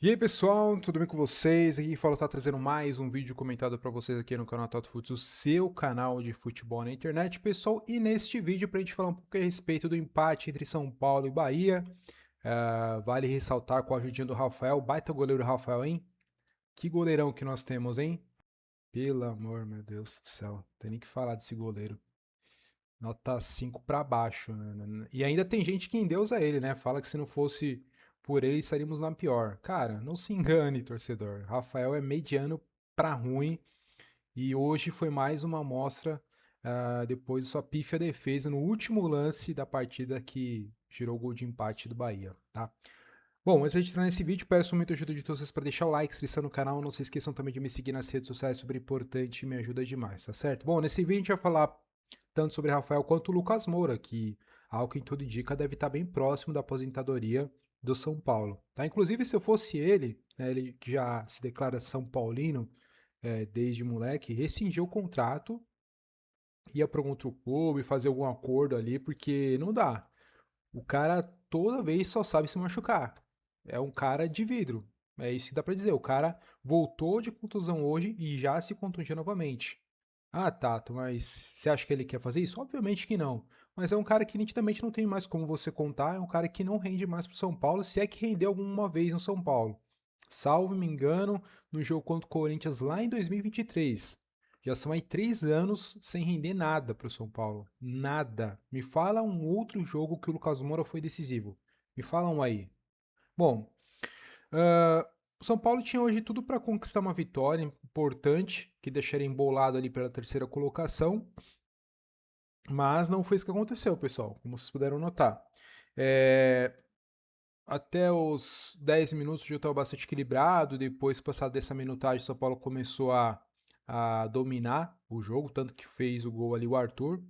E aí pessoal, tudo bem com vocês? Aqui fala tá trazendo mais um vídeo comentado para vocês aqui no canal Toto Futs, o seu canal de futebol na internet, pessoal. E neste vídeo para a gente falar um pouco a respeito do empate entre São Paulo e Bahia. Vale ressaltar com a ajudinha do Rafael, baita goleiro Rafael, hein? Que goleirão que nós temos, hein? Pelo amor, meu Deus do céu, tem nem que falar desse goleiro. Nota 5 para baixo, né? E ainda tem gente que endeusa ele, né? Fala que se não fosse por ele estaríamos na pior. Cara, não se engane, torcedor. Rafael é mediano para ruim e hoje foi mais uma amostra depois de sua pífia defesa no último lance da partida que gerou o gol de empate do Bahia, tá? Bom, antes de entrar nesse vídeo, peço muito ajuda de todos vocês para deixar o like, inscrição no canal. Não se esqueçam também de me seguir nas redes sociais, super importante e me ajuda demais, tá certo? Bom, nesse vídeo a gente vai falar tanto sobre Rafael quanto o Lucas Moura, que, ao que tudo indica, deve estar bem próximo da aposentadoria do São Paulo. Tá? Inclusive, se eu fosse ele, né, ele que já se declara São Paulino desde moleque, rescindiu o contrato, ia para um outro clube, fazer algum acordo ali, porque não dá. O cara toda vez só sabe se machucar. É um cara de vidro. É isso que dá pra dizer. O cara voltou de contusão hoje e já se contundiu novamente. Ah, Tato, mas você acha que ele quer fazer isso? Obviamente que não. Mas é um cara que nitidamente não tem mais como você contar. É um cara que não rende mais pro São Paulo, se é que rendeu alguma vez no São Paulo. Salvo me engano, no jogo contra o Corinthians lá em 2023. Já são aí 3 anos sem render nada para o São Paulo. Nada. Me fala um outro jogo que o Lucas Moura foi decisivo. Me fala um aí. Bom, o São Paulo tinha hoje tudo para conquistar uma vitória importante, que deixaria embolado ali pela terceira colocação, mas não foi isso que aconteceu, pessoal, como vocês puderam notar. É, Até os 10 minutos o jogo estava bastante equilibrado. Depois, passado dessa minutagem, o São Paulo começou a dominar o jogo, tanto que fez o gol ali o Arthur.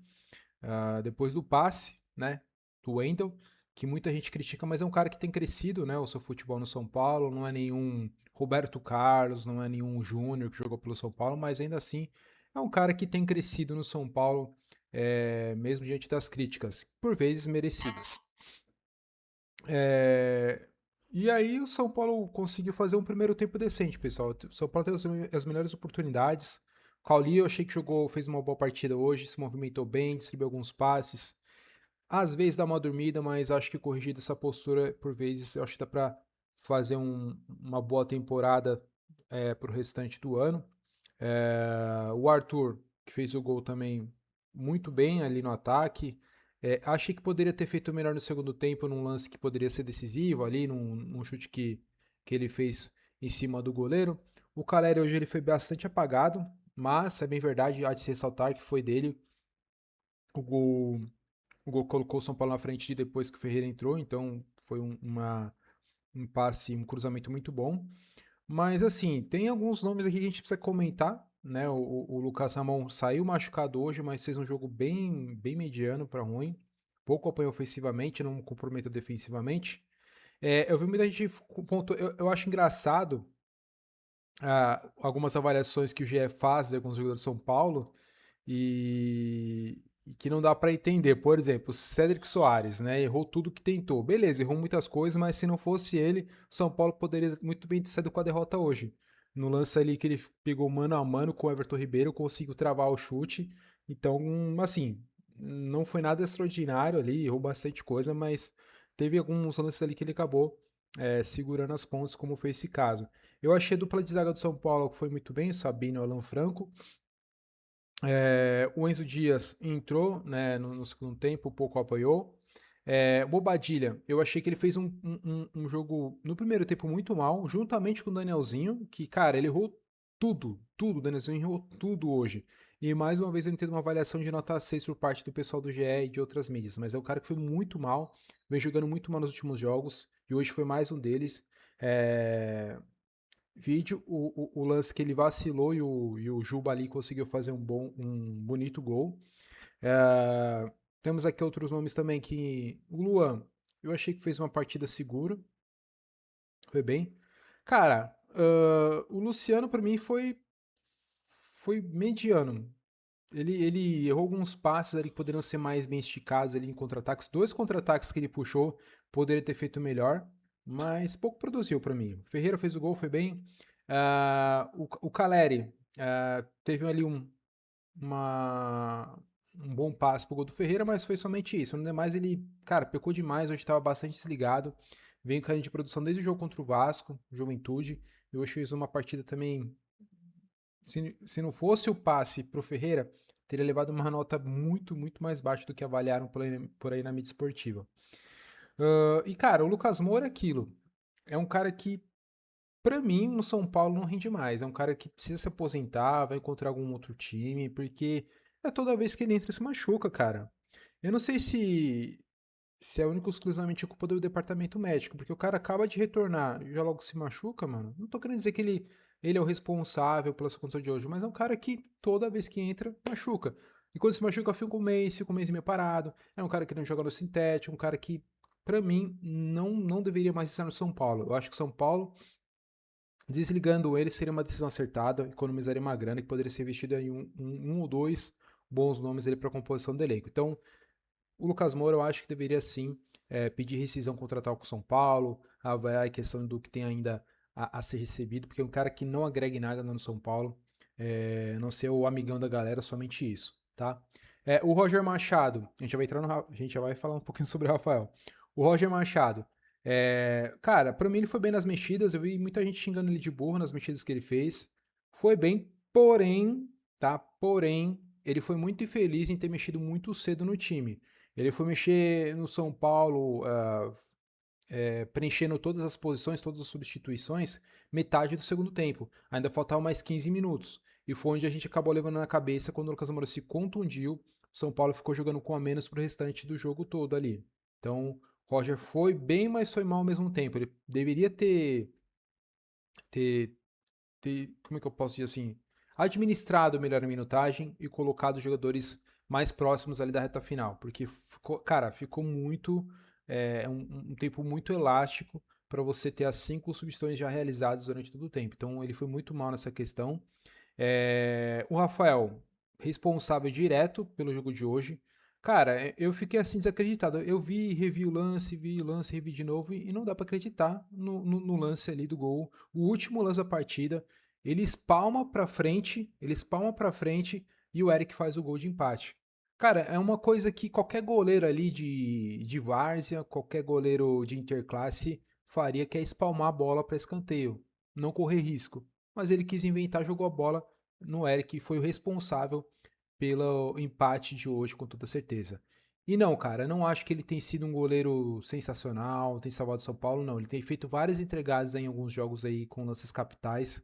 Depois do passe, né, do Wendel, que muita gente critica, mas é um cara que tem crescido, né, o seu futebol no São Paulo. Não é nenhum Roberto Carlos, não é nenhum Júnior que jogou pelo São Paulo, mas ainda assim é um cara que tem crescido no São Paulo, mesmo diante das críticas, por vezes merecidas. É, E aí o São Paulo conseguiu fazer um primeiro tempo decente, pessoal. O São Paulo teve as melhores oportunidades. O Cauli eu achei que jogou, fez uma boa partida hoje, se movimentou bem, distribuiu alguns passes. Às vezes dá uma dormida, mas acho que corrigido essa postura, por vezes, eu acho que dá para fazer uma boa temporada para o restante do ano. O Arthur, que fez o gol também muito bem ali no ataque. Achei que poderia ter feito melhor no segundo tempo, num lance que poderia ser decisivo ali, num chute que ele fez em cima do goleiro. O Caleri hoje ele foi bastante apagado, mas é bem verdade, há de se ressaltar que foi dele o gol. O gol colocou o São Paulo na frente depois que o Ferreira entrou, então foi um passe, um cruzamento muito bom. Mas assim, tem alguns nomes aqui que a gente precisa comentar, né? O Lucas Ramon saiu machucado hoje, mas fez um jogo bem mediano para ruim. Pouco apanhou ofensivamente, não comprometeu defensivamente. Eu vi muita gente ponto, eu acho engraçado algumas avaliações que o GE faz de alguns jogadores de São Paulo e que não dá para entender. Por exemplo, o Cédric Soares, né? Errou tudo que tentou. Beleza, errou muitas coisas, mas se não fosse ele, o São Paulo poderia muito bem ter saído com a derrota hoje. No lance ali que ele pegou mano a mano com o Everton Ribeiro, conseguiu travar o chute. Então, assim, não foi nada extraordinário ali, errou bastante coisa, mas teve alguns lances ali que ele acabou segurando as pontas, como foi esse caso. Eu achei a dupla de zaga do São Paulo que foi muito bem, o Sabino e o Alan Franco. O Enzo Dias entrou, né, no segundo tempo, pouco apoiou. Bobadilha, eu achei que ele fez um jogo no primeiro tempo muito mal, juntamente com o Danielzinho, que, cara, ele errou tudo. O Danielzinho errou tudo hoje. E mais uma vez eu entendo uma avaliação de nota 6 por parte do pessoal do GE e de outras mídias, mas é um cara que foi muito mal, vem jogando muito mal nos últimos jogos, e hoje foi mais um deles. É, Vídeo, o lance que ele vacilou e o Juba ali conseguiu fazer um bonito gol. Temos aqui outros nomes também que. O Luan, eu achei que fez uma partida segura. Foi bem. Cara, o Luciano para mim foi mediano. Ele errou alguns passes ali que poderiam ser mais bem esticados ali em contra-ataques. Dois contra-ataques que ele puxou, poderia ter feito melhor. mas pouco produziu para mim. O Ferreira fez o gol, foi bem. O Caleri teve ali um bom passe pro gol do Ferreira, mas foi somente isso. No demais, ele, cara, pecou demais. Hoje estava bastante desligado. Vem caindo de produção desde o jogo contra o Vasco, Juventude. Eu achei isso uma partida também. Se não fosse o passe pro Ferreira, teria levado uma nota muito, muito mais baixa do que avaliaram por aí na mídia esportiva. E, cara, o Lucas Moura é aquilo. É um cara que, pra mim, no São Paulo não rende mais. É um cara que precisa se aposentar, vai encontrar algum outro time, porque é toda vez que ele entra se machuca, cara. Eu não sei se é único exclusivamente culpa do departamento médico, porque o cara acaba de retornar e já logo se machuca, mano. Não tô querendo dizer que ele é o responsável pela sua condição de hoje, mas é um cara que toda vez que entra, machuca. E quando se machuca, fica um mês e meio parado. É um cara que não joga no sintético, um cara que, pra mim, não deveria mais estar no São Paulo. Eu acho que o São Paulo, desligando ele, seria uma decisão acertada, economizaria uma grana que poderia ser investida em um ou dois bons nomes ali para a composição do elenco. Então, o Lucas Moura eu acho que deveria sim pedir rescisão contratual com o São Paulo, avaliar a questão do que tem ainda a ser recebido, porque é um cara que não agrega em nada no São Paulo, não ser o amigão da galera, somente isso, tá? O Roger Machado, a gente já vai entrar a gente já vai falar um pouquinho sobre o Rafael. O Roger Machado, cara, pra mim ele foi bem nas mexidas, eu vi muita gente xingando ele de burro nas mexidas que ele fez, foi bem, porém, tá? Porém, ele foi muito infeliz em ter mexido muito cedo no time. Ele foi mexer no São Paulo, preenchendo todas as posições, todas as substituições, metade do segundo tempo. Ainda faltavam mais 15 minutos. E foi onde a gente acabou levando na cabeça quando o Lucas Moura se contundiu. O São Paulo ficou jogando com a menos pro restante do jogo todo ali. Então, Roger foi bem, mas foi mal ao mesmo tempo. Ele deveria ter, como é que eu posso dizer assim, administrado melhor a minutagem e colocado os jogadores mais próximos ali da reta final, porque ficou, cara, ficou muito, um tempo muito elástico para você ter as 5 substituições já realizadas durante todo o tempo. Então ele foi muito mal nessa questão. O Rafael, responsável direto pelo jogo de hoje. Cara, eu fiquei assim desacreditado. Eu vi o lance, revi de novo e não dá pra acreditar no lance ali do gol. O último lance da partida, ele espalma pra frente e o Eric faz o gol de empate. Cara, é uma coisa que qualquer goleiro ali de várzea, qualquer goleiro de interclasse faria, que é espalmar a bola para escanteio, não correr risco. Mas ele quis inventar, jogou a bola no Eric, e foi o responsável pelo empate de hoje, com toda certeza. E não, cara, não acho que ele tem sido um goleiro sensacional, tem salvado São Paulo, não. Ele tem feito várias entregadas em alguns jogos aí com lances capitais.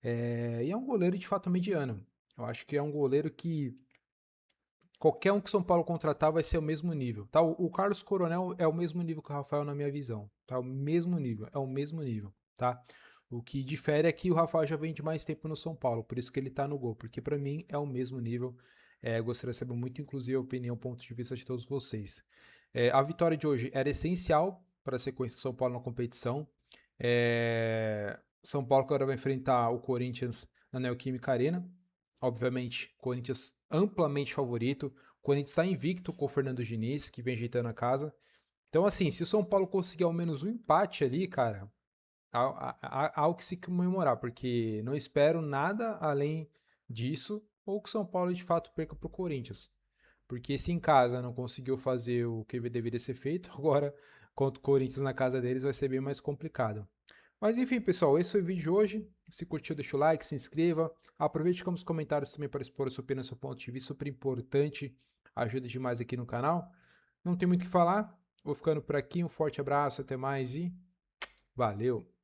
E é um goleiro de fato mediano. Eu acho que é um goleiro que qualquer um que São Paulo contratar vai ser o mesmo nível. Tá? O Carlos Coronel é o mesmo nível que o Rafael na minha visão. Tá? O mesmo nível, é o mesmo nível, tá? O que difere é que o Rafael já vem de mais tempo no São Paulo, por isso que ele tá no gol, porque para mim é o mesmo nível. Gostaria de saber muito, inclusive, a opinião, ponto de vista de todos vocês. A vitória de hoje era essencial para a sequência do São Paulo na competição. São Paulo agora vai enfrentar o Corinthians na Neoquímica Arena. Obviamente, Corinthians amplamente favorito. O Corinthians está invicto com o Fernando Diniz, que vem ajeitando a casa. Então, assim, se o São Paulo conseguir ao menos um empate ali, cara, há algo que se comemorar, porque não espero nada além disso, ou que o São Paulo de fato perca para o Corinthians. Porque se em casa não conseguiu fazer o que deveria ser feito, agora contra o Corinthians na casa deles vai ser bem mais complicado. Mas enfim, pessoal, esse foi o vídeo de hoje. Se curtiu, deixa o like, se inscreva. Aproveite como os comentários também para expor a sua opinião, seu ponto de vista, super importante. Ajuda demais aqui no canal. Não tem muito o que falar. Vou ficando por aqui. Um forte abraço, até mais e valeu!